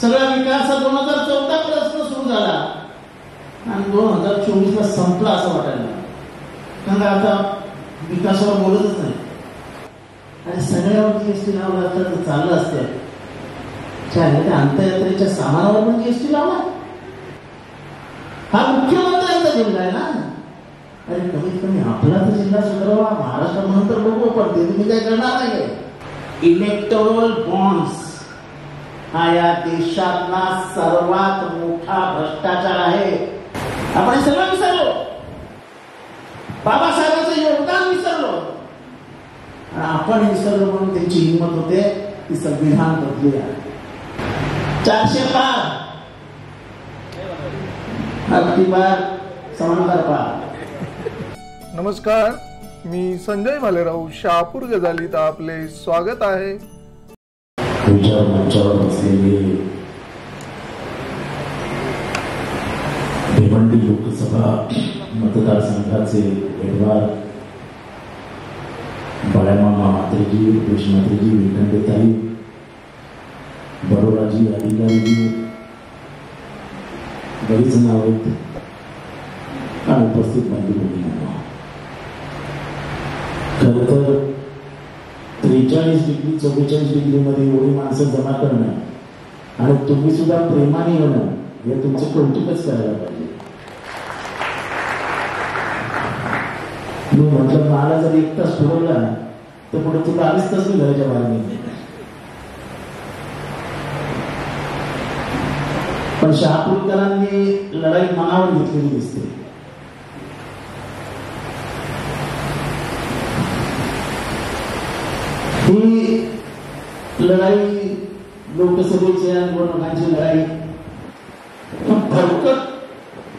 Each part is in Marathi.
सगळा विकास 2014 पासून सुरू झाला आणि 2024 ला संपला असं वाटायला, कारण आता विकासावर बोलतच नाही आणि सगळ्यावर जीएसटी लावला तर चाललं असतं. त्या अंतयात्रेच्या सामानावर पण जीएसटी लावला. हा मुख्यमंत्र्यांचा जिल्हा आहे ना. अरे कमीत कमी आपला तर जिल्हा सुधारवा. महाराष्ट्र म्हणून तर बघू, पण ते तुम्ही काय करणार नाही. इलेक्टोरल बॉन्ड्स हा या देशातला सर्वात मोठा भ्रष्टाचार आहे. आपण हे सगळं विसरलो. बाबासाहेबांचं योगदान विसरलो आणि आपण विसरलो म्हणून त्यांची हिंमत होते की संविधान बदलूया. 400 पार, अगदी बार समांतर पार. नमस्कार, मी संजय भालेराव शहापूर गजालीत आपले स्वागत आहे. मंचावर बसलेले भिवंडी लोकसभा मतदारसंघाचे उमेदवार बाळामामा म्हात्रेजी, रुपेश म्हात्रेजी, विखंडेताई, बरोडाजी, अधिकारीजी, बरीच नाव आहेत आणि उपस्थित माहिती. खरं तर 43 डिग्री 44 डिग्री मध्ये एवढी माणसं जमा करणं आणि तुम्ही सुद्धा प्रेमाने येणं हे तुमचं कौतुकच करायला पाहिजे. मी म्हटलं मला जर 1 तास पुरवला तर पुढे तुला 2.5 तास मी घराच्या बाहेर निघले. पण शहापूरकरांनी लढाई मनावर घेतलेली दिसते. ही लढाई लोकसभेची आणि निवडणुकांची लढाई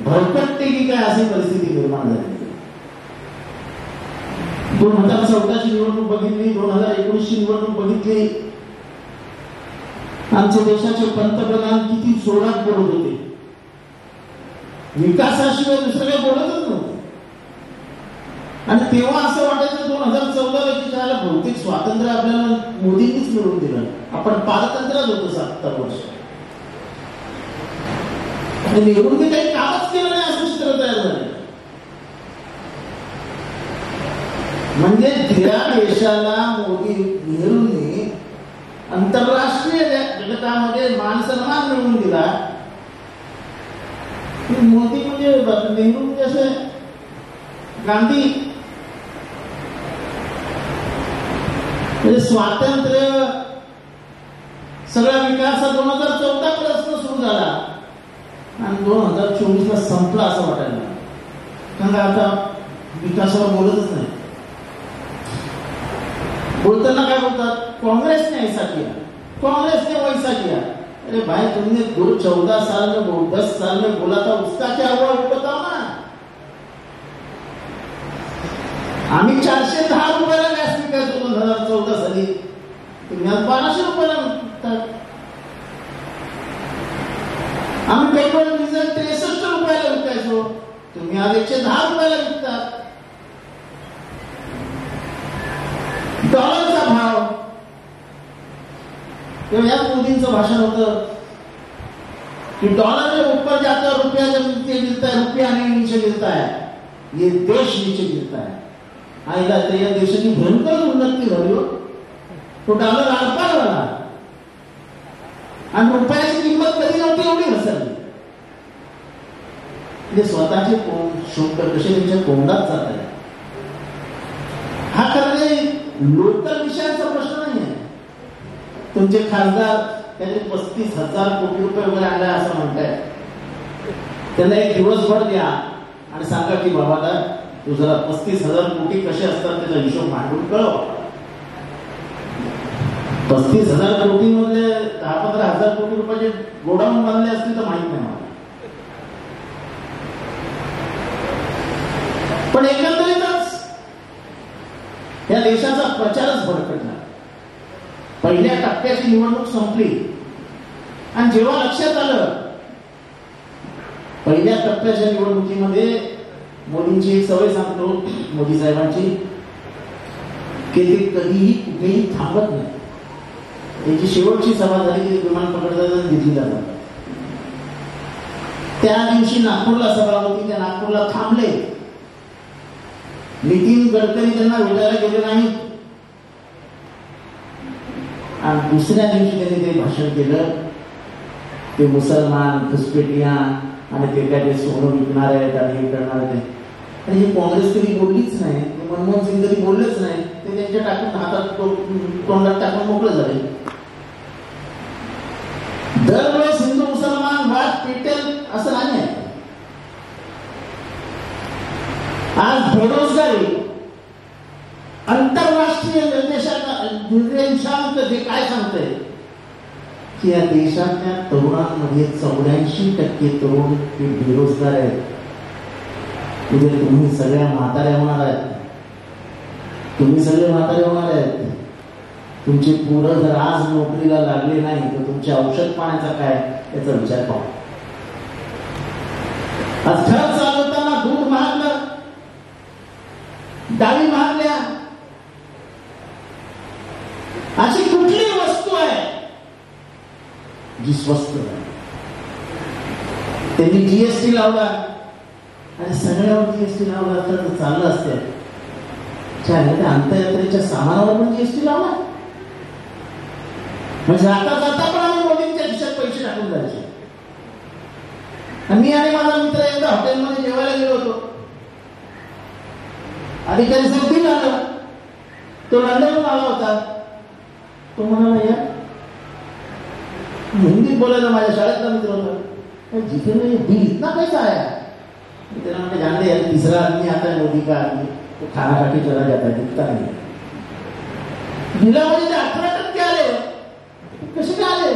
भरकटते की काय अशी परिस्थिती निर्माण झाली. 2014 ची निवडणूक बघितली, 2019 ची निवडणूक बघितली. आमच्या देशाचे पंतप्रधान किती जोरात बोलत होते, विकासाशिवाय दुसरं काही बोलतच नव्हते. आणि तेव्हा असं वाटायचं 2014ला की त्याला बहुतेक स्वातंत्र्य आपल्याला मोदींनीच मिळवून दिलं, आपण पारतंत्र्यात होतो 70 वर्ष. आणि नेहरूंनी काही कामच केलं नाही असं चित्र तयार झालं. म्हणजे ज्या देशाला मोदी नेहरूंनी आंतरराष्ट्रीय जगतामध्ये मान सन्मान मिळवून दिला, मोदी म्हणजे नेहरू म्हणजे असे गांधी. म्हणजे स्वातंत्र्य सगळा विकास 2014 पासून सुरू झाला आणि 2024 ला संपला असं वाटायला, कारण आता विकासावर बोलतच नाही. बोलताना काय बोलतात, कांग्रेस ने ऐसा किया, कांग्रेस ने वैसा किया. अरे भाई तुमने 14 साल में 10 साल में बोला था, उसका क्या हुआ वो बताओ ना. आम्ही 410 रुपयाला गॅस विकायचो 2014 साली, तुम्ही आज 1200 रुपयाला विकतात. आम्ही पेट्रोल डिझेल 63 रुपयाला विकायचो, तुम्ही आज 110 रुपयाला विकतात. डॉलरचा भाव, या मोदींचं भाषण होतं कि डॉलर के ऊपर जाता है रुपया जब नीचे गिरता है, रुपया नहीं नीचे गिरता है, ये देश नीचे गिरता है. आईला या देशाची भयंकर उन्नती झाली हो. तो डॉलर आरपार झाला आणि रुपयाची किंमत कधी नव्हती एवढी घसरली. म्हणजे स्वतःचे शोकर कसे त्यांच्या तोंडात जात आहे. हा खरं लोकल विषयांचा प्रश्न नाही आहे. तुमचे खासदार त्याचे 35,000 कोटी रुपये वगैरे आले असं म्हणताय, त्यांना एक दिवसभर द्या आणि सांगा की बाबा तू जरा 35,000 कोटी कसे असतात त्याचा हिशोब मांडून कळव. 35,000 कोटी मध्ये 10-15,000 कोटी रुपयाचे गोडाऊन बांधले असतील तर माहित नाही मला. पण एकंदरीतच या देशाचा प्रचारच भरकटला. पहिल्या टप्प्याची निवडणूक संपली आणि जेव्हा लक्षात आलं पहिल्या टप्प्याच्या निवडणुकीमध्ये मोदींची एक सवय सांगतो, मोदी साहेबांची, की ते कधीही कुठेही थांबत नाही. त्यांची शेवटची सभा झाली की विमान पकडतात दिल्लीला जातात. त्या दिवशी नागपूरला सभा होती, त्या नागपूरला थांबले. नितीन गडकरी त्यांना भेटायला गेले नाहीत आणि दुसऱ्या दिवशी त्यांनी ते भाषण केलं. ते मुसलमान घुसपेटिया आणि ते काय ते सोनं विकणार आहेत आणि हे करणार आहेत. आणि हे काँग्रेस कधी बोललीच नाही, मनमोहन सिंग कधी बोललेच नाही. ते त्यांच्या टाकून हातात तोंडात टाकून मोकळे झाले. दरवेळेस हिंदू मुसलमान वाद पेटेल असं नाही आहे. आज बेरोजगारी आंतरराष्ट्रीय निर्देशांक जे काय सांगते की या देशातल्या तरुणांमध्ये 84% तरुण हे बेरोजगार आहेत. म्हणजे तुम्ही सगळ्या म्हाताऱ्या होणार आहेत. तुम्ही सगळे म्हातारे होणार आहेत. तुमची पोरं जर आज नोकरीला लागले नाही तर तुमच्या औषध पाण्याचा काय याचा विचार पाहू. आज घर चालवताना दूध महागलं, डाळी महागल्या. अशी कुठली वस्तू आहे जी स्वस्त आहे? त्यांनी जीएसटी लावला आणि सगळ्यावर जीएसटी लावला तर चाललं असतं. अंतयात्रेच्या सामानावर पण जीएसटी लावला म्हणजे जाता जाता पण आम्ही मोदींच्या खिशात पैसे टाकून जायचे. मी आणि माझा मित्र एकदा हॉटेलमध्ये जेवायला गेलो होतो. अधिकारी साहेब बिल आला. तो लंडनहून आला होता. तो म्हणाला यार हिंदीत बोलायला माझ्या शाळेतला मित्र होता. जिथे नाही बिल इतना पैसा आया. त्याला म्हणजे जानते यार तीसरा आदमी आता है मोदी का आदमी, तो खाना खा के चला जाता है, दिखता नहीं. बिलामध्ये 18% आले. कसे काय आले?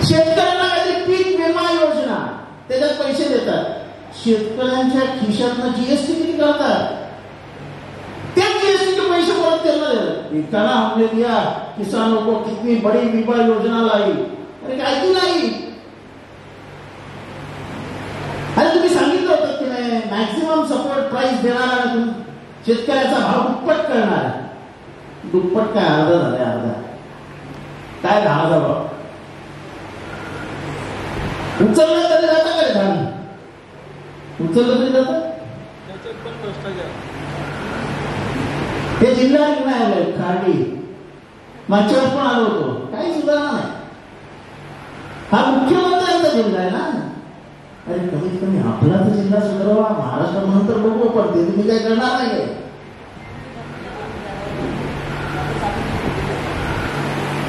शेतकऱ्यांना काहीतरी पीक विमा योजना त्याच्यात पैसे देतात. शेतकऱ्यांच्या खिशातनं जीएसटी किती करतात? त्या जीएसटी के पैसे परत त्यांना देतात. इतना हमने दिया किसानों को, कितनी बड़ी बीमा योजना लाई. अरे काय की नाही? अरे तुम्ही सांगितलं होतं की नाही मॅक्सिमम सपोर्ट प्राइस देणार आणि शेतकऱ्याचा भाव दुप्पट करणार. दुप्पट काय अर्धा झालाय? अर्धा काय 10,000 भाव उचललं तरी जातं काय? धान उचललं तरी जातं. हे जिल्हा नाही खाडी मागच्या पण आलो होतो. काही सुधारणा नाही. हा मुख्यमंत्र्यांचा जिल्हा आहे ना. अरे कमीत कमी आपला तर जिल्हा सुधारवा. महाराष्ट्र म्हणून तर बघू पण ते तुम्ही काय करणार नाही.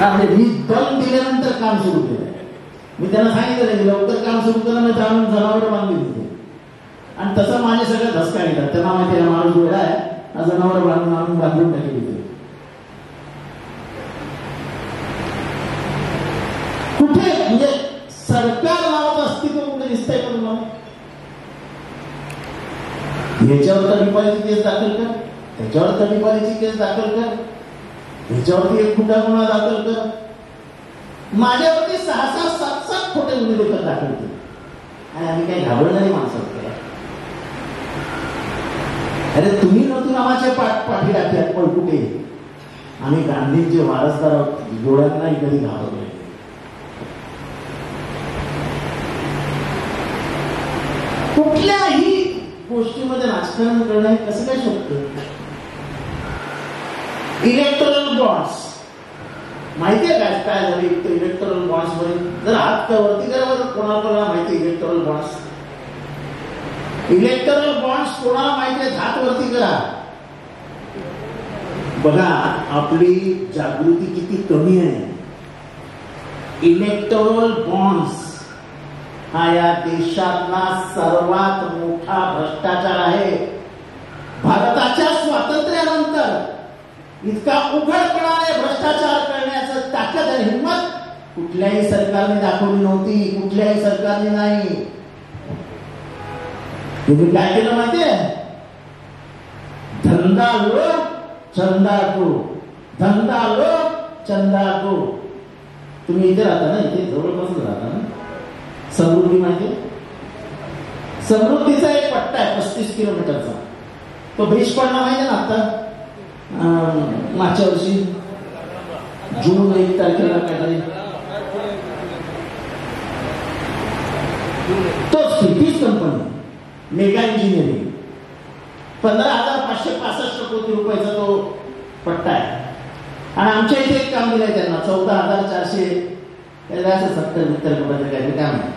म्हणजे मी दम दिल्यानंतर काम सुरू केलं. मी त्यांना सांगितलं की लवकर काम सुरू करा नाही जाणून जनावर बांधली होती. आणि तसं माझे सगळे धसका घेतात. त्यांना माहिती आहे माणूस वेळा आहे. जनावर बांधून आणून बांधून टाकली होती. कुठे म्हणजे सरकार नावाचं अस्तित्व कुठे दिसतंय का तुम्हाला? याच्यावर तडीपारीची केस दाखल कर, त्याच्यावर तडीपारीची केस दाखल कर, ह्याच्यावरती एक खोटा गुन्हा दाखल कर. माझ्यावरती 6-6, 7-7 खोटे गुन्हे देखील दाखल केले. आणि आम्ही काही घाबरणारी माणसं होते. अरे तुम्ही नव्हतं नावाचे पाठी टाकल्यात पण कुठे? आम्ही गांधींचे वारसदार आहोत. डोळ्यांनाही कधी घाबरले. कुठल्याही गोष्टीमध्ये राजकारण करणं कसं काय शक्य? इलेक्टोरल बॉन्ड्स माहितीये काय काय झाले? इलेक्टोरल बॉन्ड्स मध्ये जर हात वरती करा. कोणाला माहिती इलेक्टोरल बॉन्ड्स? इलेक्टोरल बॉन्ड्स कोणाला माहिती आहे? हात वरती करा. बघा आपली जागृती किती कमी आहे. इलेक्टोरल बॉन्ड्स हा या देशातला सर्वात मोठा भ्रष्टाचार आहे. भारताच्या स्वातंत्र्यानंतर इतका उघडपणाने भ्रष्टाचार करण्याचं ताकद आणि हिंमत कुठल्याही सरकारने दाखवली नव्हती. कुठल्याही सरकारने नाही. तुम्ही काय केलं माहितीये? धंदा लो चंदा को, धंदा लो चंदा को. तुम्ही इथे राहता ना, इथे जवळपासच राहता ना. समृद्धी माहिती? समृद्धीचा एक पट्टा आहे 35 किलोमीटरचा. तो ब्रिज पडला माहिती ना आता मागच्या वर्षी. जून 1 तारखेला काहीतरी तोच तीच कंपनी मेगा इंजिनिअरिंग 15,565 कोटी रुपयाचा तो पट्टा आहे. आणि आमच्या इथे एक काम दिलंय त्यांना 14,400 70 रुपयाचं काहीतरी काम आहे.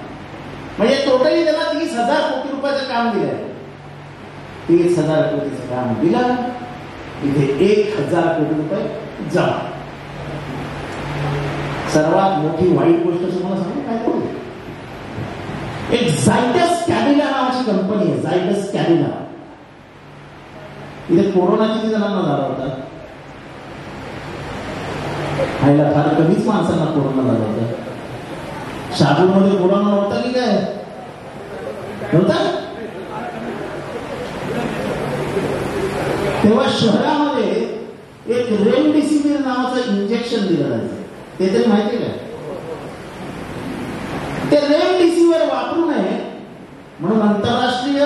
म्हणजे टोटली त्यांना 30,000 कोटी रुपयाचं काम दिलंय. 30,000 कोटीचं काम दिलं, इथे 1,000 कोटी रुपये जमा. सर्वात मोठी वाईट गोष्ट तुम्हाला सांगू काय करू, एक झायडस कॅडिला नावाची कंपनी आहे. झायडस कॅडिला, इथे कोरोना किती जणांना झाला होता? खायला फार कमीच माणसांना कोरोना झाला होता. शाबूमध्ये कोरोना नव्हता की काय नव्हता? तेव्हा शहरामध्ये एक रेमडेसिवीर नावाचं इंजेक्शन दिलं जायचं. ते तरी माहिती काय? ते रेमडेसिवीर वापरू नये म्हणून आंतरराष्ट्रीय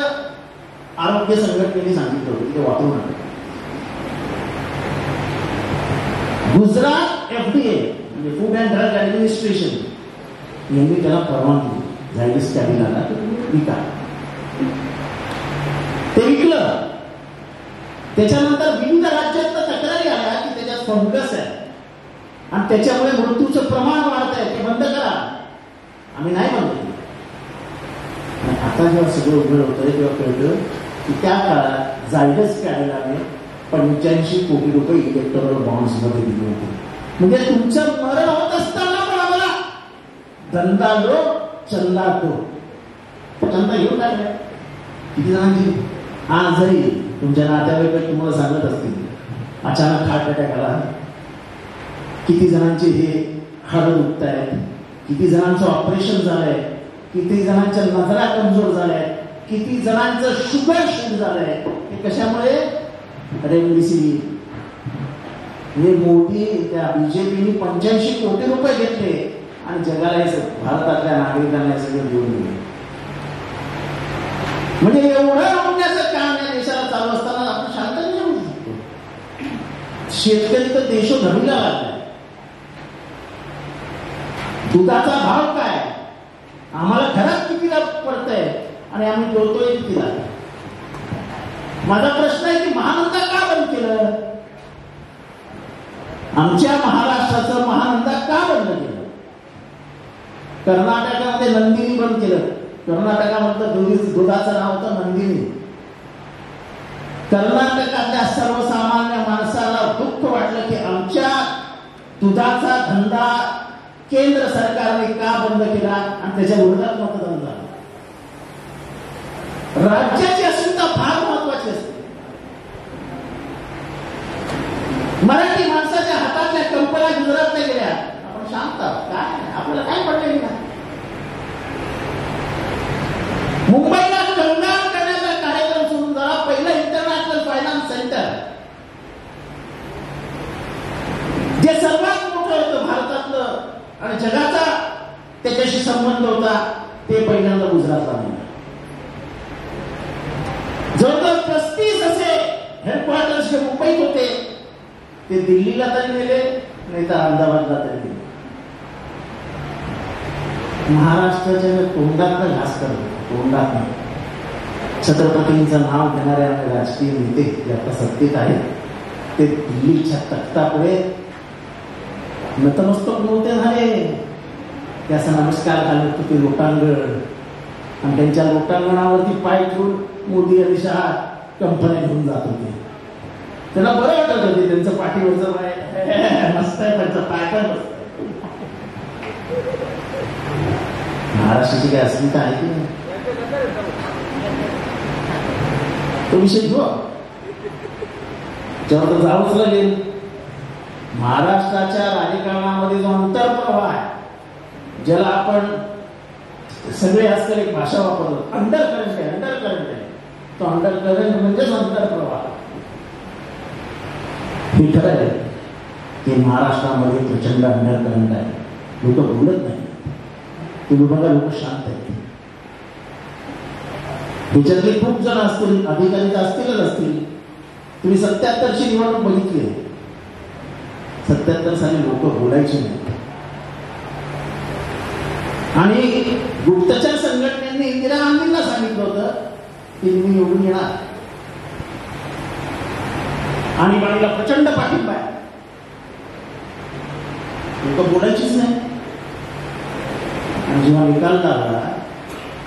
आरोग्य संघटनेने सांगितलं होतं ते वापरू नये. गुजरात FDA म्हणजे फूड अँड ड्रग ऍडमिनिस्ट्रेशन यांनी त्याला परवानगी झायडस कॅडिलाला विका. ते विकलं. त्याच्यानंतर विविध राज्यात तक्रारी आल्या की त्याच्यात फंगस आहे आणि त्याच्यामुळे मृत्यूचं प्रमाण वाढत आहे, ते बंद करा. आम्ही नाही बंद केलं. आता जेव्हा सगळं उघड होतंय तेव्हा कळलं की त्या काळात झायडस कॅडिलाने 85 कोटी रुपये इलेक्टोरल बॉन्ड्स मध्ये दिले होते. म्हणजे तुमचं मरण होत असताना पण आम्हाला धंदा लो चंदा दो. चंदा घेऊन टाकलाय किती जणांची. आजही तुमच्या नातेवाईक तुम्हाला सांगत असतील अचानक हार्ट अटॅक आला, किती जणांचे हे हाडं दुखत आहेत, किती जणांचं ऑपरेशन झालंय, किती जणांच्या नजरा कमजोर झाल्या, किती जणांचं शुगर शूट झालंय. हे कशामुळे? रेमडेसिवीर. हे मोदी त्या बीजेपीने 85 कोटी रुपये घेतले आणि जगाला भारतातल्या नागरिकांना सगळं देऊन दिले. म्हणजे एवढं होण्याचं काम या देशाला चालू असताना आपण शांत नाही होऊ शकतो. शेतकरी तर देशोधडीला लागलाय. दुधाचा भाव काय, आम्हाला घरात कितीला पडतंय आणि आम्ही बोलतोय कितीला. माझा प्रश्न आहे की महानंदा का बंद केलं? आमच्या महाराष्ट्राचं महानंदा का बंद केलं? कर्नाटकामध्ये नंदिनी बंद केलं. कर्नाटकामधलं दुधाचं नाव होतं नंदिनी. कर्नाटकातल्या सर्वसामान्य माणसाला दुःख वाटलं की आमच्या दुधाचा धंदा केंद्र सरकारने का बंद केला आणि त्याच्या विरोधात मतदान झालं. राज्याची अस्मिता फार महत्वाची असते. मराठी माणसाच्या हातातल्या कंपन्या गुजरातला गेल्या, आपण शांत काय, आपल्याला काय पडलं गेला. मुंबईला कंगाल करण्याचा कार्यक्रम सुरू झाला. पहिलं इंटरनॅशनल फायनान्स सेंटर जे सर्वात मोठं होतं भारतातलं आणि जगाचा त्याच्याशी संबंध होता, ते पहिल्यांदा गुजरातला मिळालं. जवळजवळ 35 असे हेडक्वार्टर्स जे मुंबईत होते ते दिल्लीला तरी नेले, नाही तर अहमदाबादला तरी नेले. महाराष्ट्राच्या तोंडातनं घास करतो, तोंडातनं. छत्रपतींचं नाव घेणारे आपले राजकीय नेते जे आता सत्तेत आहेत ते दिल्लीच्या तख्तापुढे नतमस्तक नव्हते झाले. त्याचा नमस्कार घालत होते लोटांगण आणि त्यांच्या लोटांगणावरती पाय ठेवून मोदी आणि शहा कंपन्या घेऊन जात होते. त्यांना बरं वाटत होते, त्यांचं पाठीवरचं पाय मस्त आहे, त्यांचं पाय पण मस्त. महाराष्ट्राची काय अस्मिता आहे की नाही तो विषय घेऊ, त्यावर तर जावंच लागेल. महाराष्ट्राच्या राजकारणामध्ये जो अंतर्प्रवाह आहे, ज्याला आपण सगळे आजकाल एक भाषा वापरतो, अंडर करंट आहे. अंडर करंट आहे तो. अंडर करंट म्हणजेच अंतर्प्रवाह. हे खरं आहे की महाराष्ट्रामध्ये प्रचंड अंडर करंट आहे. लोक बोलत नाही. तुम्ही बघा, लोक शांत आहेत. त्याच्यातले खूप जण असतील, अधिकारी असतीलच असतील. तुम्ही 77ची निवडणूक बघितली. 77 साली लोक बोलायचे नाही. आणि गुप्तचर संघटनेने इंदिरा गांधींना सांगितलं होतं की मी निवडून येणार, आणि बाळीला प्रचंड पाठिंबा आहे. लोक बोलायचीच नाही. आणि जेव्हा निकाल लागला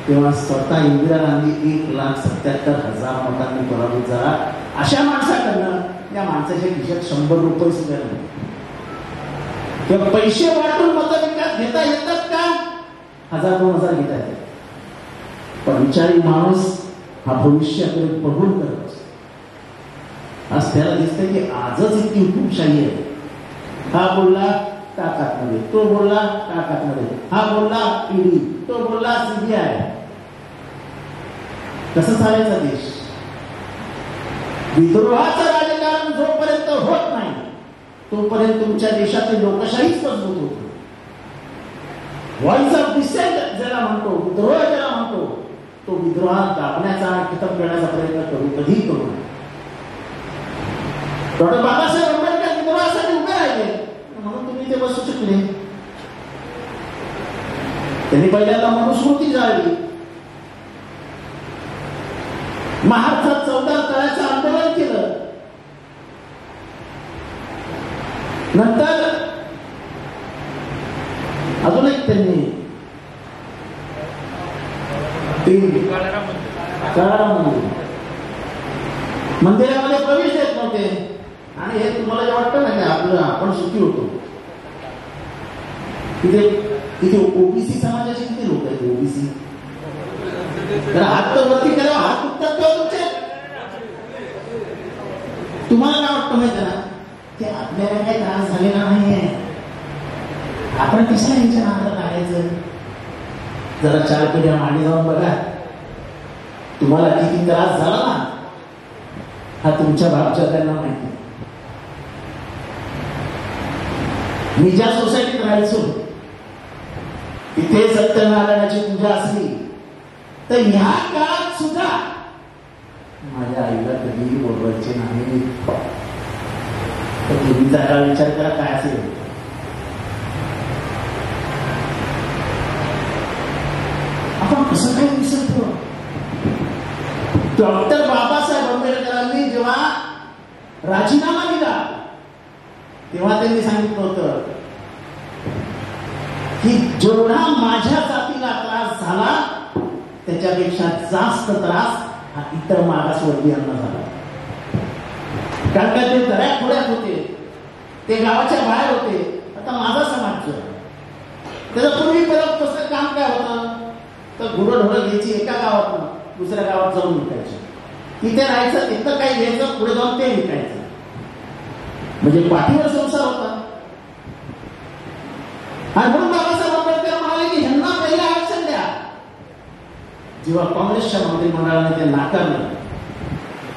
तेव्हा स्वतः इंदिरा गांधी 1,77,000 मतांनी पराभूत झाला. अशा माणसाकडनं या माणसाच्या खिशात 100 रुपये सुद्धा नाही. किंवा पैसे वाटून मतं विकत घेता येतात का? 1,000-2,000 घेता येतात. पण विचारी माणूस हा भविष्याकडे बघून करत असतो. आज त्याला दिसतं की आजच इतकी हुकुमशाही आहे. हा बोलला ताकदमध्ये, तो बोलला ताकदमध्ये, हा बोलला ईडी, तो बोलला सीबीआय. कसं चालायचा देश? विद्रोहाचं राजकारण जोपर्यंत होत नाही तोपर्यंत तुमच्या देशाची लोकशाहीच मजबूत होते. व्हॉइस ऑफ डिसेंट ज्याला म्हणतो, विद्रोह ज्याला म्हणतो, तो विद्रोहात दाबण्याचा आणि खतम करण्याचा प्रयत्न करू कधी करू नये. डॉक्टर बाबासाहेब आंबेडकर विद्रोहासाठी उभे राहिले म्हणून तुम्ही ते बसू शकले. त्यांनी पहिल्यांदा मनुस्मृती जाळली. महाराष्ट्रात 14 तळ्याचं आंदोलन केलं. नंतर अजून एक त्यांनी मंदिरामध्ये प्रवेश देत नव्हते. आणि हे तुम्हाला जे वाटतं ना की आपलं आपण सुखी होतो, तिथे ओबीसी समाजाचे किती लोक आहेत? ओबीसी हात तर वरती करा, हात उत्तर किंवा तुमचे. तुम्हाला काय वाटतं माहिती ना, की आपल्याला काही त्रास झालेला नाहीये, आपण कशा यांच्या नादाला लागायचं? जरा 4 पिढ्या मागे जाऊन बघा, तुम्हाला किती त्रास झाला ना हा तुमच्या बापजात्यांना माहिती. मी ज्या सोसायटीत राहायचो तिथे सत्यनारायणाची पूजा असली तर ह्या काळात सुद्धा माझ्या आईला कधीही बोलवायचे नाही. तर तुम्ही जरा विचार करा काय असेल. आपण कसं काय विसरतो? डॉक्टर बाबासाहेब आंबेडकरांनी जेव्हा राजीनामा दिला तेव्हा त्यांनी सांगितलं होतं की जेवढा माझ्या जातीला त्रास झाला त्याच्यापेक्षा जास्त त्रास हा इतर मागासवर्गीयांना झाला. कारण का ते दऱ्याखोऱ्यात होते, ते गावाच्या बाहेर होते. आता माझा समाज जो त्याचं पूर्वी कसं काम काय होतं, तर गुरंढोरं घ्यायची एका गावातून दुसऱ्या गावात जाऊन विकायची. तिथे राहायचं, तिथं काही घ्यायचं, पुढे जाऊन ते विकायचं. म्हणजे पाठीवर संसार होता. आणि म्हणून बाबासाहेब आंबेडकर म्हणाले की ह्यांना पहिलं आरक्षण द्या. जेव्हा काँग्रेसच्या मंत्रिमंडळाने ते नाकारलं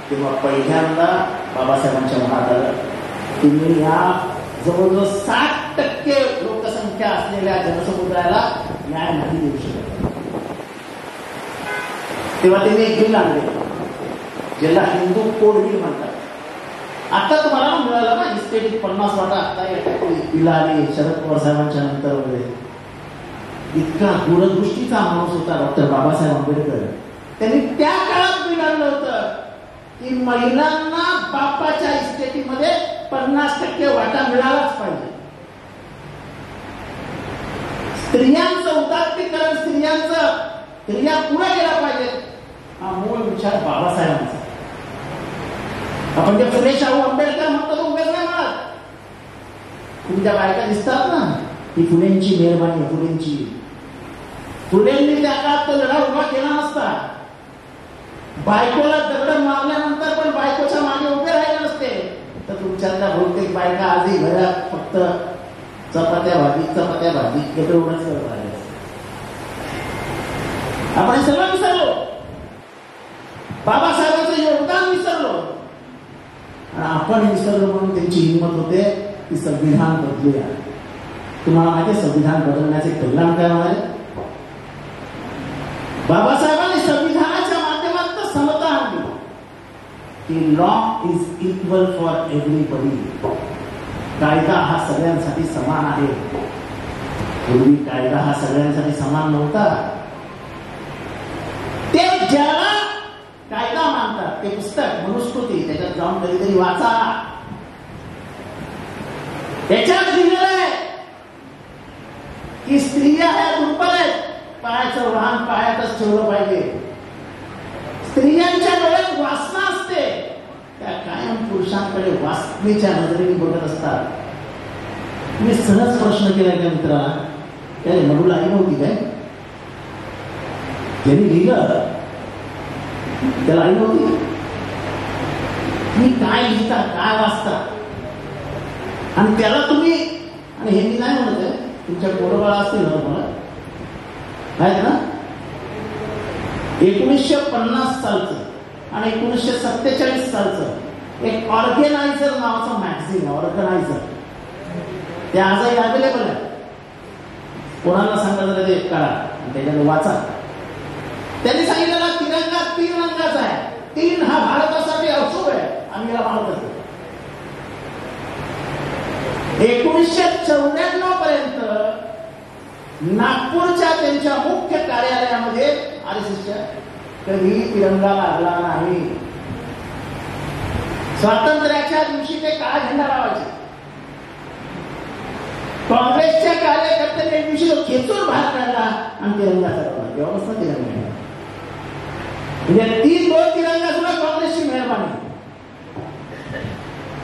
तेव्हा पहिल्यांदा बाबासाहेबांच्या मनात आलं की मी या जवळजवळ 60% लोकसंख्या असलेल्या जनसमुदायाला न्याय नाही देऊ शकत. तेव्हा त्यांनी एक बिल आणले ज्याला हिंदू कोड बिल म्हणतात. आता तुम्हाला मिळालं ना इस्टेटीत 50 वाटा. आता बिल आली शरद पवार साहेबांच्या नंतर वगैरे. इतका दूरदृष्टीचा माणूस होता डॉक्टर बाबासाहेब आंबेडकर. त्यांनी त्या काळात बिल आणलं होतं की महिलांना बापाच्या इस्टेटीमध्ये 50% वाटा मिळालाच पाहिजे. स्त्रियांचं उदात्तीकरण, स्त्रिया पुढे गेला पाहिजे, हा मूळ विचार बाबासाहेबांचा. आपण जे फुले शाहू आंबेडकर म्हणतो तो उगाच नाही म्हणत. तुमच्या बायका दिसतात ना, ही फुलेंची मेहरबानी आहे. फुलेंनी त्या काळात तो लढा उभा केला नसता. बायकोला दगड मारल्यानंतर पण बायकोच्या मागे उभे राहिले नसते तर तुमच्यातल्या बहुतेक बायका आधी घरात फक्त चपात्या भाजी एवढंच करत राहिले. आपण सगळं विसरलो, बाबासाहेबांचं योगदान विसरलो. आपण विसरलो म्हणून त्यांची हिंमत होते की संविधान बदलूया. तुम्हाला माहिती संविधान बदलण्याचे परिणाम काय होणार? बाबासाहेबांनी संविधानाच्या माध्यमातून समता आणली की law is equal for everybody. कायदा हा सगळ्यांसाठी समान आहे. पूर्वी कायदा हा सगळ्यांसाठी समान नव्हता. ते ज्याला कायदा मानतात ते पुस्तक मनुस्मृती त्याच्यात जाऊन कधीतरी वाचा. त्याच्यात लिहिलेलं आहे की स्त्रिया ह्या दुर्बल आहेत, पायाचं वाहन पायातच ठेवलं पाहिजे. स्त्रियांच्या डोळ्यात वासना असते, त्या कायम पुरुषांकडे वासनेच्या नजरेने बघत असतात. मी सहज प्रश्न केला त्या मित्राला, त्याने मडूला आई नव्हती काय? ज्यांनी लिहिलं त्याला आई नव्हती? मी काय लिहिता काय वाचता आणि त्याला तुम्ही, आणि हे मी नाही म्हणत आहे, तुमच्या पोरबाळा असतील ना तुम्हाला आहेत ना, 1950 सालचं आणि 1947 सालचं एक ऑर्गनायझर नावाचं मॅगझिन, ऑर्गनायझर, ते आजही अवेलेबल आहे. कोणाला सांगायचं ते काढा आणि त्याच्यात वाचा. त्यांनी सांगितलेला तिरंगा 3 रंगाचा आहे. 3 हा भारतासाठी अशुभ आहे, आम्ही याला मानत असतो. 1994 पर्यंत नागपूरच्या त्यांच्या मुख्य कार्यालयामध्ये RSSच्या कधी तिरंगा लागला नाही. स्वातंत्र्याच्या दिवशी ते काळा झेंडा लावायचे. काँग्रेसच्या कार्यकर्त्यांनी एक दिवशी तो खेचून बाहेर काढला आणि तिरंगा सरकला. तेव्हापासून तिरंगा, म्हणजे 3-2 तिरंगा सुद्धा काँग्रेसची मेहरबानी.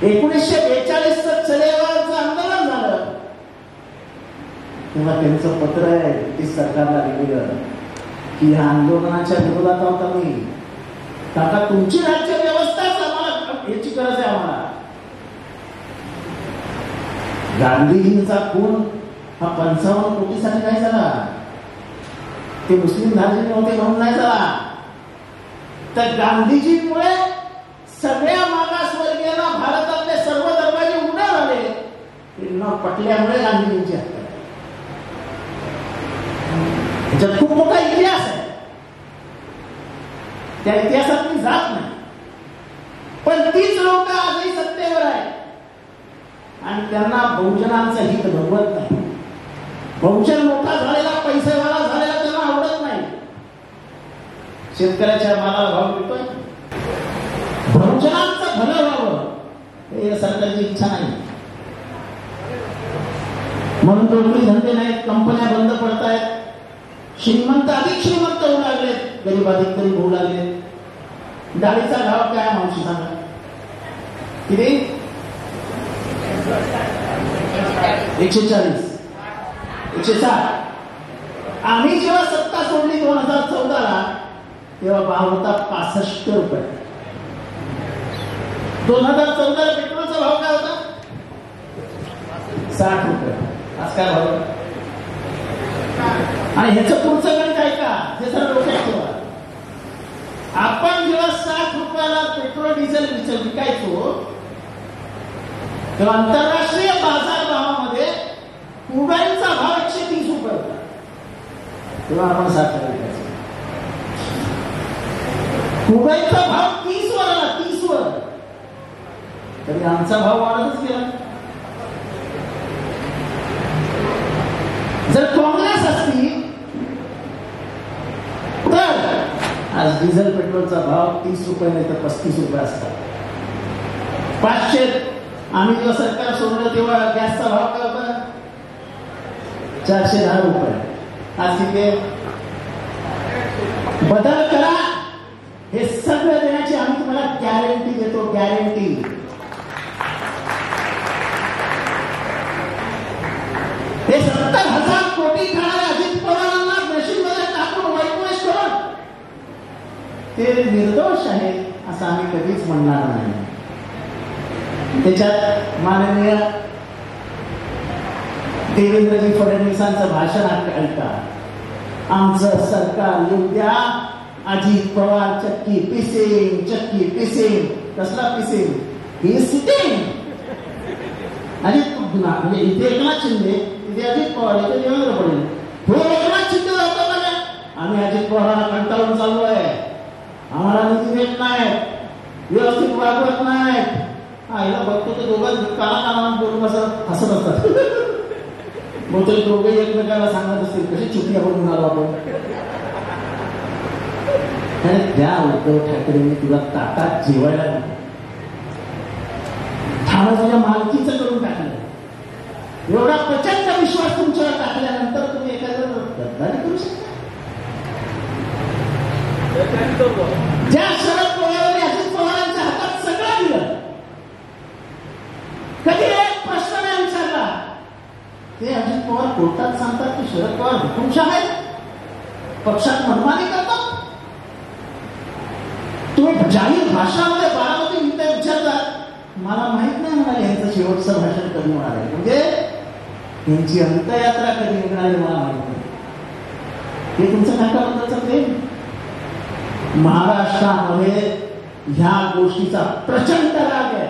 1942 चलेवाचं आंदोलन झालं तेव्हा त्यांचं पत्र आहे ब्रिटिश सरकारला लिहिलं की ह्या आंदोलनाच्या विरोधात आहोत आम्ही. काका तुमची राज्य व्यवस्थाच आम्हाला याची गरज आहे. आम्हाला गांधीजींचा खून हा 55 कोटीसाठी नाही झाला, ते मुस्लिम धार्जिन नव्हते म्हणून नाही झाला, तर गांधीजींमुळे सगळ्या मागासवर्गीयांना भारतातले सर्व दरवाजे उघडे झाले. न पटल्यामुळे गांधीजींची हत्या. याच्यात खूप मोठा इतिहास आहे, त्या इतिहासात मी जात नाही. पण तीच लोक आजही सत्तेवर आहे आणि त्यांना बहुजनांचं हित नव्वत नाही. बहुजन मोठा झालेला, पैसेवाला झालेला त्यांना आवडत नाही. शेतकऱ्याच्या मालाला भाव मिळतोय, बहुजनांचं भलं व्हावं हे सरकारची इच्छा नाही. म्हणून नोकरी धंदे नाहीत, कंपन्या बंद पडत आहेत, श्रीमंत अधिक श्रीमंत होऊ लागलेत, गरीब अधिक गरीब होऊ लागले. डाळीचा भाव काय मावशी सांगा किती? 140, 160. आम्ही जेव्हा सत्ता सोडली 2014ला तेव्हा भाव होता 65 रुपये. 2014ला पेट्रोलचा भाव काय होता? 60 रुपये. आज काय भाव? आणि ह्याचं पुढचं गणित आहे का हे सर डोक्यात ठेवा. आपण जेव्हा 60 रुपयाला पेट्रोल डिझेल विकायचो तेव्हा आंतरराष्ट्रीय बाजार भावामध्ये क्रूड भाव 130 रुपये होता. तेव्हा आपण 60 विकायचो. क्रूड भाव 30 वर आला, 30 वर, तरी आमचा भाव वाढतच गेला. जर काँग्रेस असती तर आज डिझेल पेट्रोलचा भाव 30 रुपये नाही तर 35 रुपये असतात. 500. आम्ही जेव्हा सरकार सोडलं तेव्हा गॅसचा भाव काय होता? 410 रुपये. आज तिथे बदल करा, हे सगळं देण्याची आम्ही तुम्हाला गॅरंटी देतो, गॅरंटी. हे 70,000 कोटी खाणारे अजित पवारांना मशीनमध्ये टाकून वाईटवेश करून ते निर्दोष आहेत असं आम्ही कधीच म्हणणार नाही. त्याच्यात माननीय देवेंद्रजी फडणवीसांचं भाषण ऐका. आमचं सरकार येऊ द्या, अजित पवार चक्की पिसेन, चक्की पिसेन. कसला पिसेन? ही सिटिंग. अजित म्हणजे इथे एकनाथ शिंदे, तिथे अजित पवार, इथे देवेंद्र फडणवीस. हो, एकनाथ शिंदे होता बघा, आम्ही अजित पवारांना कंटाळून चालू आहे, आम्हाला निधी देत नाहीत, व्यवस्थित वागवत नाहीत. आईला बघतो तर दोघं कानाकानावर बोलून असं हसत असतात. मग तरी दोघंही एकमेकाला सांगत असतील कशी चुकी आपण म्हणालो आपण. आणि त्या उद्धव ठाकरेंनी तुला ताटात जेवायला ठाणं तुझ्या मालकीचं करून टाकलं. एवढा प्रचंड विश्वास तुमच्यावर टाकल्यानंतर तुम्ही एखाद्या गद्दारी करू शकता. ज्या शरद पवारांनी अजित पवारांच्या हातात सगळं दिलं, कधी एक प्रश्न नाही विचारला. ते अजित पवार कोर्टात सांगतात की शरद पवार हुकुमशाह आहेत, पक्षात मनमानी करतात. तुम्ही जाहीर भाषणामध्ये बारामती मिनिटं विचारतात. मला माहित नाही म्हणाले यांचं शेवटचं भाषण कधी होणार आहे, म्हणजे यांची अंत्ययात्रा कधी निघणार आहे मला माहित नाही. हे तुमचं नाकाबद्दलचं प्रेम. महाराष्ट्रामध्ये ह्या गोष्टीचा प्रचंड राग आहे.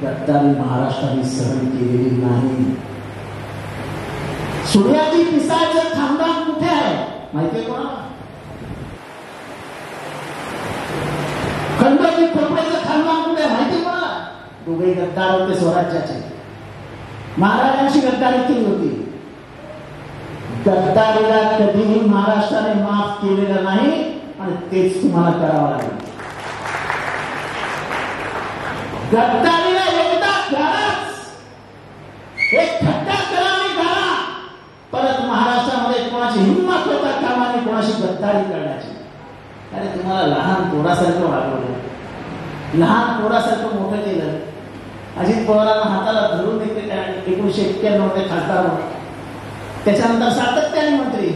गद्दारी महाराष्ट्राने सहन केलेली नाही. सूर्याची पिसाळचं थांबदान कुठे आहे माहितीये कोणाला? खंडोजी खोपड्याचं खानदान कुठे आहे माहिती कोणाला? दोघे गद्दार होते स्वराज्याचे. महाराजांची गद्दारी केली होती. गद्दारीला कधीही महाराष्ट्राने माफ केलेलं नाही आणि तेच तुम्हाला करावं लागेल. गद्दारीला एकदा गाराच, एक खड्डा करा आणि गारा. परत महाराष्ट्रामध्ये कोणाची हिंमत होता कामा नये कोणाशी गद्दारी करण्याची. अरे तुम्हाला लहान पोरासारखं वागवलं, लहान पोरासारखं मोठं केलं. अजित पवारांना हाताला धरून 1991 मध्ये खासदार होते. त्याच्यानंतर सातत्याने मंत्री.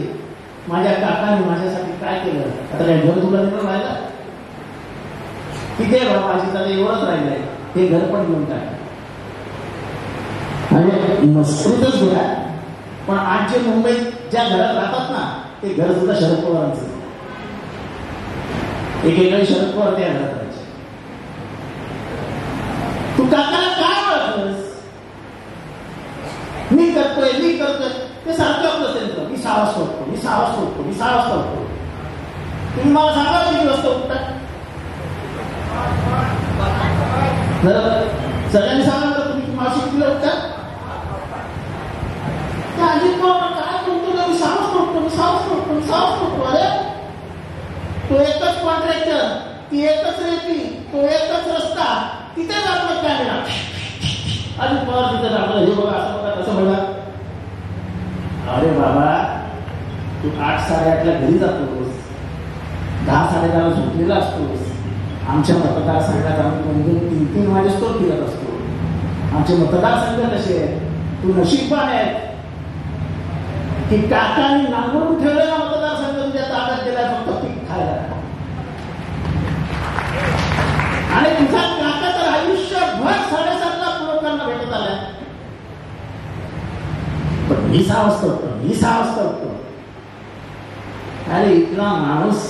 माझ्या काकाने माझ्यासाठी काय केलं? आता काय घर तुला निघून राहिलं? किती आहे बाबा अजित एवढंच राहिलंय, हे घर पण घेऊन टाक. आणि मस्करीतच घ्या, पण आज जे मुंबईत ज्या घरात राहतात ना ते घर सुद्धा शरद पवारांचं. एकेकाळी शरद पवार त्या घरात राहायचे. तू काकाला काय ओळखलंस? मी करतोय ते सारखं आपलं त्यांचं. मी 6 वाजता उठतो, मी 6 वाजता उठतो, मी 6 वाजता उठतो. तुम्ही मला सांगा किती वाजता उठता? सगळ्यांनी सांगा तुम्ही माझी कितीला उठता? अजित पवार काय म्हणतो? मी 6 वाजता उठतो, मी 6 वाजता उठतो, मी 6 वाजता उठतो. अरे तो एकच कॉन्ट्रॅक्टर, ती एकच रेती, तो एकच रस्ता, तिथेच आपलं कॅमेरा. अजित पवार तिथे आपलं हे बघा असं बघा तसं बघा. अरे बाबा तू 8-8:30ला घरी जातोस, 10-10:30ला झोपलेला असतोस. आमच्या मतदारसंघात आम्ही 3-3 वाजेस्तोवर फिरत असतो. आमचे मतदारसंघ कसे आहेत? तू नशीबवान आहे की काकांनी नांगरून ठेवलेला मतदारसंघ तुझ्या ताब्यात दिलाय फक्त पीक खायला. आणि तुझा काका तर आयुष्यभर 7:30ला लोकांना भेटत आलाय. पण मी 6 वाजता उठतो, मी 6 वाजता उठतो. अरे इतका माणूस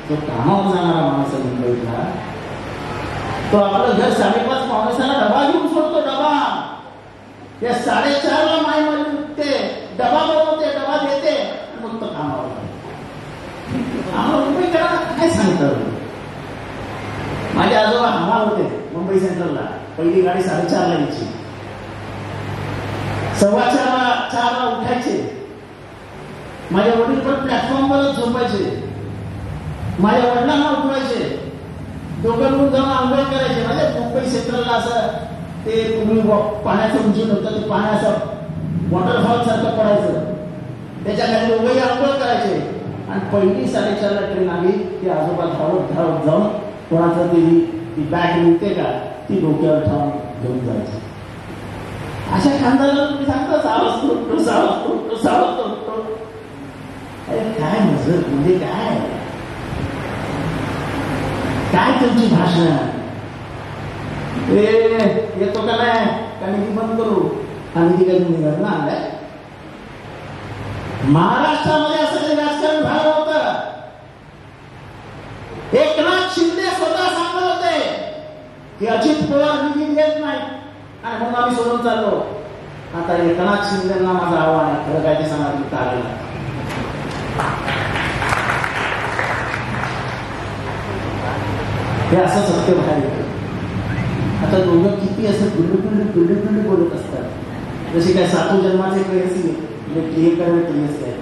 जो कामावर जाणारा माणूस आहे मुंबईतला, तो आपलं घर 5:30 डबा घेऊन सोडतो. डबा या 4:30ला माय मध्ये उठते, डबा बनवते, डबा देते, मग तो कामावर. आम्हाला मुंबईकरांना काय सांगतात? माझे आजोबा हमाल होते मुंबई सेंट्रलला. पहिली गाडी 4:30ला यायची, 4:15ला उठायचे. माझ्या वडील पण प्लॅटफॉर्मवरच झोपायचे. माझ्या वडिलांना उठवायचे, दोघं मिळून जाऊन आंघोळ करायचे. म्हणजे मुंबई सेंट्रलला असं ते तुम्ही पाण्याचं उंचीन होतं, ते पाण्याचं वॉटरफॉल सारखं पडायचं. त्याच्या खाली दोघंही आंघोळ करायचे. आणि पहिली 4:30ला ट्रेन आली की आजोबा धावत धावत जाऊन कोणाचं ती बॅग मिळते का ती डोक्यावर ठेवून घेऊन जायची. अशा खानदाराला तुम्ही सांगता 6 वाजता उठतो, 6 वाजता उठतो, 6 वाजता उठतो. अरे काय मजल म्हणजे काय काय तुमची भाषण? येतो का नाही का निधी बंद करू? हा निधी कधी निघत ना आलाय. महाराष्ट्रामध्ये असं काही राजकारण झालं होतं. एकनाथ शिंदे स्वतः सांगत होते की अजित पवार निधी देत नाही आणि म्हणून आम्ही सोडून चाललो. आता एकनाथ शिंदेना माझं आव्हान आहे, खरं काय ते सांगा तुम्ही काय. हे असं सत्य बाहेर येतं. आता दोघं किती असं गुल्लू बोलत असतात, जसे काय सातू जन्माचे प्रेयसी क्लिअर करावे क्लिअर काय.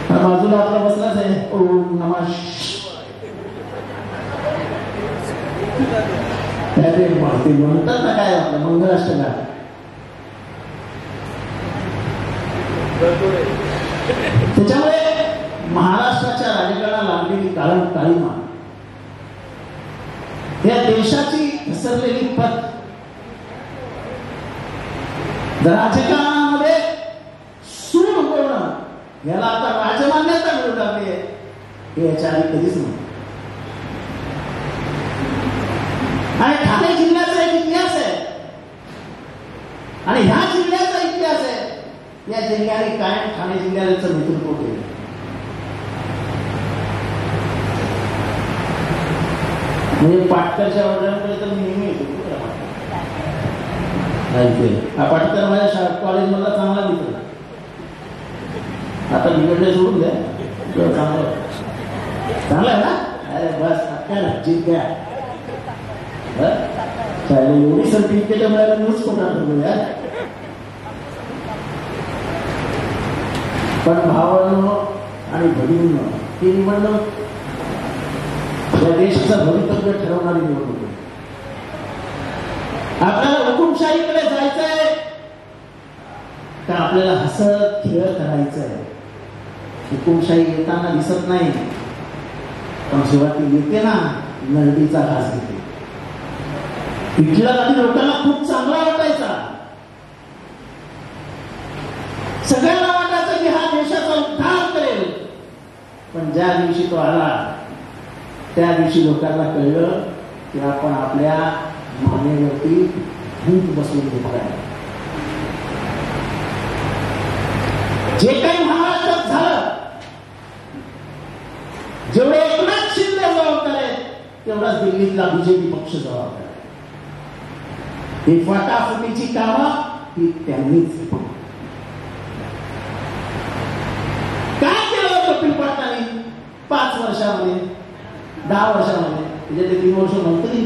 बाजूला आपला बसलाच आहे, ओम नमः म्हणतात ना काय आपलं मंगलाष्टका. त्याच्यामुळे महाराष्ट्राच्या राजकारणाला लागलेली काळीमा, या देशाची घसरलेली पत, राजकारणामध्ये सूड उगवणं, याला आता राजमान्यता मिळू लागली आहे, हे याच्या आधी कधीच नव्हतं. आणि ठाणे जिल्ह्याचा एक इतिहास आहे, आणि ह्या जिल्ह्याचा इतिहास आहे. या जिल्ह्याने कायम ठाणे जिल्ह्याचं नेतृत्व केलं. म्हणजे पाटकरच्या वडिलांकडे तर मी नेहमी येतो. हा पाटकर माझ्या कॉलेजमधला चांगला मित्र, आता बिघडले सोडून द्या, चांगला आहे ना. अरे बस अक्का जीत द्या, एवढी सर्टिफिकेट मिळायला न्यूज कोणा यार. पण भावांनो आणि भगिनींनो, ही निवडणूक या देशाचं भवितव्य ठरवणारी निवडणूक आहे. आपल्याला हुकुमशाहीकडे जायचंय का आपल्याला हसत खेळ करायचंय? हुकुमशाही येताना दिसत नाही, पण जेव्हा ती येते ना, नरडीचा घास घेते. हिटलर आणि लोकांना खूप चांगला वाटायचा, सगळ्यांना वाटायचं की हा देशाचा उद्धार करेल. पण ज्या दिवशी तो आला, त्या दिवशी लोकांना कळलं की आपण आपल्या मानेवरती भूत बसवून घेतलाय. जे काही महाराष्ट्रात झालं, जेवढे एकनाथ शिंदे जबाबदार आहेत, तेवढाच दिल्लीतला बीजेपी पक्ष जबाबदार आहे. ही फाटाफुटीची कामं ही त्यांनीच काय केलं कपिल पाटलांनी 5 वर्षामध्ये, 10 वर्षामध्ये, म्हणजे ते 3 वर्ष मंत्री.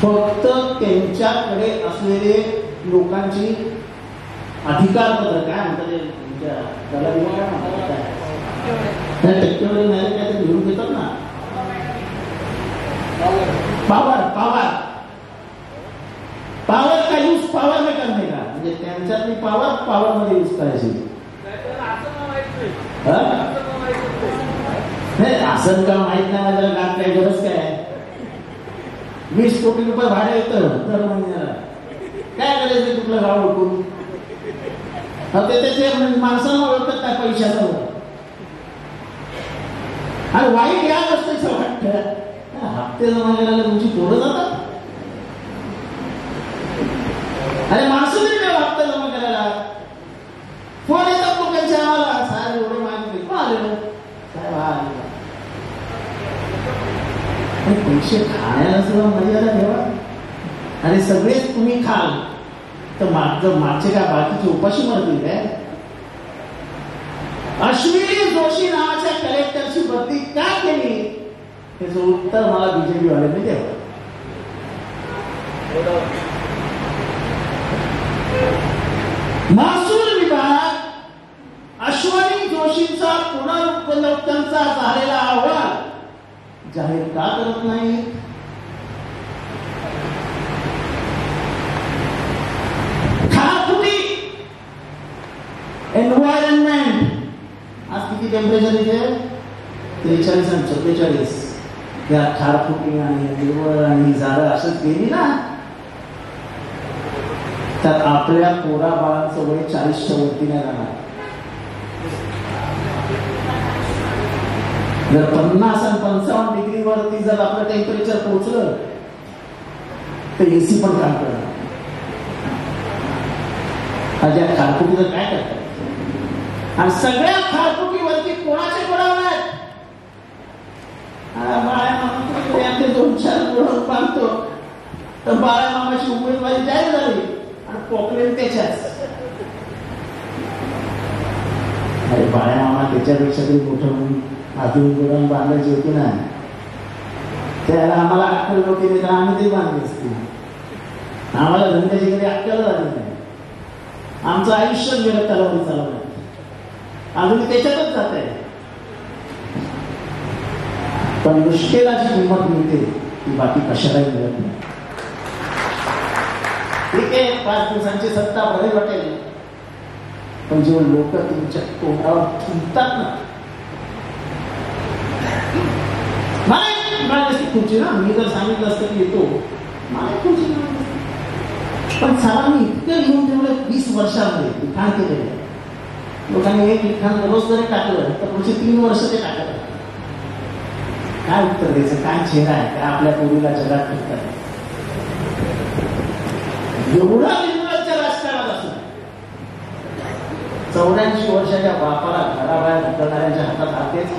फक्त त्यांच्याकडे असलेले लोकांची अधिकारपत्र काय म्हणतात, टक्केवारी नाही काय ते घेऊन घेतात ना, पावर का यूज पावर में करणे का, म्हणजे त्यांच्यातली पावर मध्ये यूज करायची. नाही असं का माहित नाही माझ्या गात काय गरज काय. 20 कोटी रुपये भाडे येतं दर महिन्याला, काय करायचं कुठलं गाव ओळखून? त्याचे माणसांना ओळखतात काय पैशाचं. आणि वाईट या गोष्टीचं वाटतं, हप्ते जमा करायला तुमची पोरं जातात. अरे माणसं तरी काय हप्ते जमा करायला? फोन येतात लोकांच्या, आम्हाला साहेब एवढे मागितले, कोण आलेलं साहेब हा पैसे खाण्याला सुद्धा मर्यादा ठेवा. आणि सगळेच तुम्ही खाल तर मागचे काय बाकीचे उपाशी मरतील काय? अश्विनी जोशी नावाच्या कलेक्टरची बदली का केली, त्याचं उत्तर मला बीजेपी वाल्यांनी द्यावं. महसूल विभाग अश्विनी जोशींचा पुनरुत्पादनाचा झालेला अहवाल जाहीर का करत नाही? एन्व्हायरमेंट आज किती टेम्परेचर इथे? 43 आणि 44. या खारफुटी आणि निवळ आणि झाडं असंच गेली ना, त्यात आपल्या पोरा बाळांचं वय 40च्या वरती नाही जाणार. जर 50 आणि 55 डिग्री वरती जर आपलं टेम्परेचर पोहोचलं तर एसी पण काम करणार. आज या खारफुटीचं काय करतात? आणि सगळ्या खारफुटीवरती कोणाचे गोडावून आहेत? बाळा मामा 2-4 गोडावून बांधतो तर बाळा मामाची उमेदवारी जाहीर झाली आणि पॉकलेन त्याच्याच. अरे बाळा मामा त्याच्यापेक्षा तरी मोठं म्हणून अजून गोडावून बांधायची होती ना. त्याला आम्हाला अक्कल नव्हती, नाही तर आम्ही ते बांधली असती. आम्हाला धंद्याची कधी अक्कल झाली नाही. आमचं आयुष्य गेलं तलवारी चालवण्यात, अजून त्याच्यातच जात आहे. पण मुश्किलाची किंमत मिळते ती बाकी कशालाही मिळत नाही. ठीक आहे, 5 दिवसांची सत्ता बरी वाटेल, पण जेव्हा लोक तुमच्या तोंडावर थुंकतात ना, मला खुर्ची ना, मी जर सांगितलं असतं की येतो, मला खुर्ची पण साला मी इतकं लिहून ठेवलं 20 वर्षामध्ये लिखाण केलेलं. लोकांनी एक लिखाण रोज जरी टाकलं तर पुढचे 3 वर्ष ते टाकलं. काय उत्तर द्यायचं, काय चेहरा आहे, काय आपल्या पोरीला जगात ठेवतात. एवढा लिंगाच्या राजकारणात असं 84 वर्षाच्या बापाला घराबाहेर ढकलणाऱ्यांच्या हातात हातेच.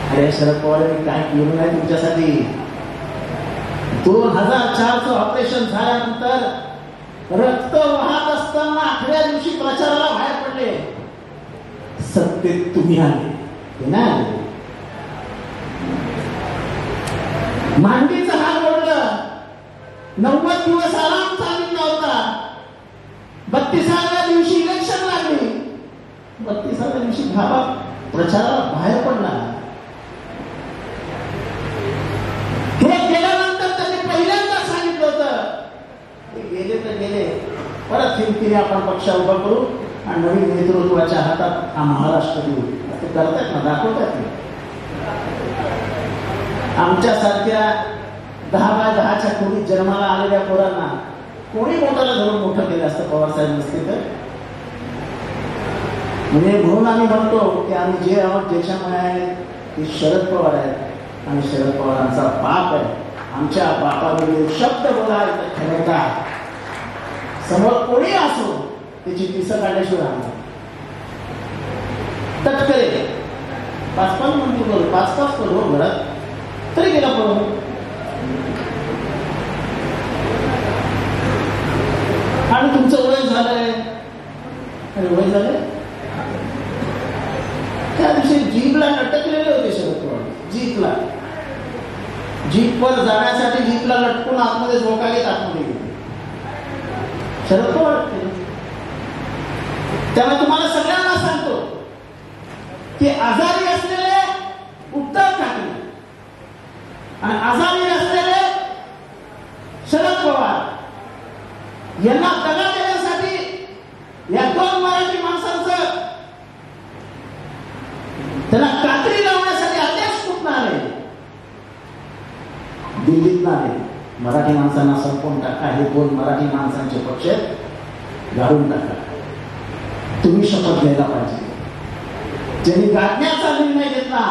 अरे शरद पवार काय केलं नाही तुमच्यासाठी. 2004चं ऑपरेशन झाल्यानंतर रक्त वाहत असताना 8व्या दिवशी प्रचाराला बाहेर पडले. सत्तेत तुम्ही आले ते नाही आले. मांडीचं हाल ओढलं. 90 दिवस आराम सांगितला होता. 32व्या दिवशी इलेक्शन लागली. 32व्या दिवशी भावा प्रचाराला बाहेर पडला. हे गेल्यानंतर त्यांनी पहिल्यांदा सांगितलं होतं, ते गेले तर गेले, परत हिमतीने आपण पक्ष उभा करू आणि नवीन नेतृत्वाच्या हातात हा महाराष्ट्र देऊ. ते करतात ना, दाखवतात ना. आमच्यासारख्या 10 बाय 10च्या कोणी जन्माला आलेल्या पोरांना कोणी मोठ्याला धरून मोठं केलं असतं पवारसाहेब नसते तर. म्हणजे म्हणून आम्ही म्हणतो की आम्ही जे आहोत ज्याच्यामुळे आहे ते शरद पवार आहेत आणि शरद पवारांचा बाप आहे. आमच्या बापाविरुद्ध शब्द बोलायचं खरं का, समोर कोणी असो त्याची पिसं काढल्याशिवाय राहणार. तटकरे 5-5 मंत्री करू, 5-5 करू घरात तरी गेला पळून. आणि तुमचं वय झालंय, अरे वय झालंय. त्या दिवशी जीपला लटकलेले होते शरद पवार. जीपला, जीपवर जाण्यासाठी जीपला लटकून आतमध्ये झोकागेत आतमध्ये गेले शरद पवार. त्यामुळे तुम्हाला सगळ्यांना सांगतो की आजारी असलेले उद्धव ठाकरे आणि आजारी असलेले शरद पवार यांना दगा देण्यासाठी या 2 मराठी माणसांचं त्यांना कात्री लावण्यासाठी अध्यक्ष कुठणार आहे. दिल्लीत नाही, मराठी माणसांना संपवून टाका. हे 2 मराठी माणसांचे पक्ष घालून टाका. तुम्ही शपथ घ्यायला पाहिजे. ज्यांनी गाडण्याचा निर्णय घेतला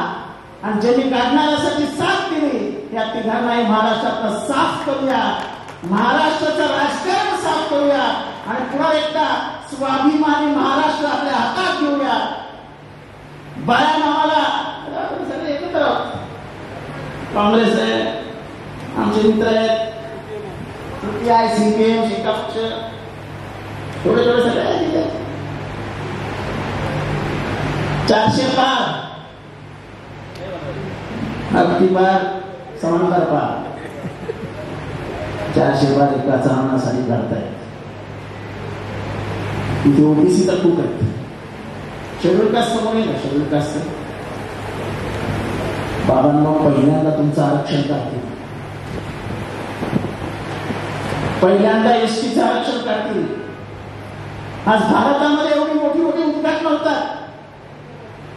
आणि ज्यांनी गाडणाऱ्यासाठी साथ दिली या तिघांनाही महाराष्ट्रात साफ करूया. महाराष्ट्राचं राजकारण साफ करूया आणि पुन्हा एकदा स्वाभिमानी महाराष्ट्र आपल्या हातात घेऊया. बाया नावाला सगळे एकत्र आहोत. काँग्रेस आहे, आमचे मित्र आहेत, CPI, CPM, शिका पक्ष, थोडे सगळे आहेत. 400 पार, अगदी पार, समांतर पार. 400 पार एकाचा अन्नासाठी काढतायत. इथे ओबीसी तर खूप आहेत. शेड्यूल कास्ट समोर आहे ना, शेड्यूल कास्ट. बाबांना पहिल्यांदा तुमचं आरक्षण काढतील, पहिल्यांदा एसटीचं आरक्षण काढतील. आज भारतामध्ये एवढी मोठी मोठी उद्घाटन होतात.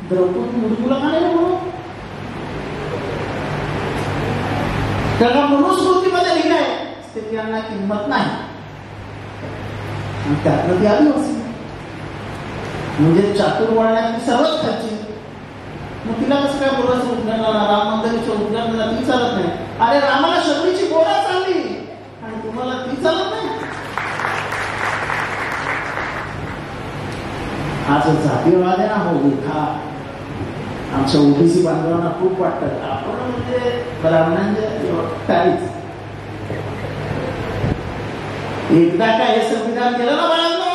द्रौपदी मुर्मूला का नाही म्हणून, त्याला मनुस्मृतीमध्ये लिहिलंय स्त्रियांना किंमत नाही आणि त्यातलं ती आदिवासी म्हणजे चातुर वळण्याची सर्वच खायची. मग तिला कसं काय बोलायचं उद्घाटनाला, राम मंदिराच्या उद्घाटनाला ती चालत नाही. अरे रामाला शबरीची गोरा चालली आणि तुम्हाला ती चालत नाही. आज जातीयवाद आहे ना, हो खा. आमच्या ओबीसी बांधवांना खूप वाटतं आपण म्हणजे ब्राह्मणांच्या काहीच. एकदा काय हे संविधान केलं ना बाळांनो,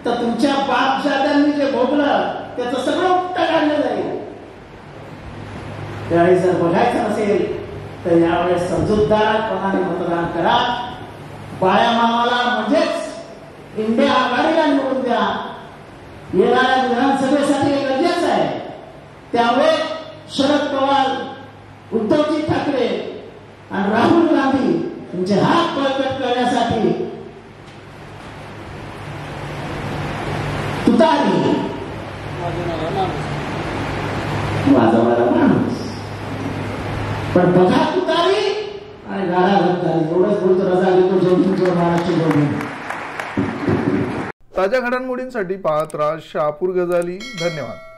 तर तुमच्या बाप जात्यांनी जे भोगलं त्याचं सगळं उपटा काढलं जाईल. त्यावेळी जर बघायचं असेल तर यावेळेस समजूतदारपणाने मतदान करा. बाळ्या मामाला म्हणजेच इंडिया आघाडीला निवडून द्या. येणाऱ्या विधानसभेसाठी हे गरजेचं आहे. त्यामुळे शरद पवार, उद्धवजी ठाकरे आणि राहुल गांधी यांचे हात बळकट करण्यासाठी तुतारी वाजवणारा माणूस. पण बघा तुतारी आणि गाडा घालतारी. एवढंच बोलतो. रजा घेतो. जय महाराष्ट्र जय. ताज्या घडामोडींसाठी पाहत राहा शहापूर गजाली. धन्यवाद.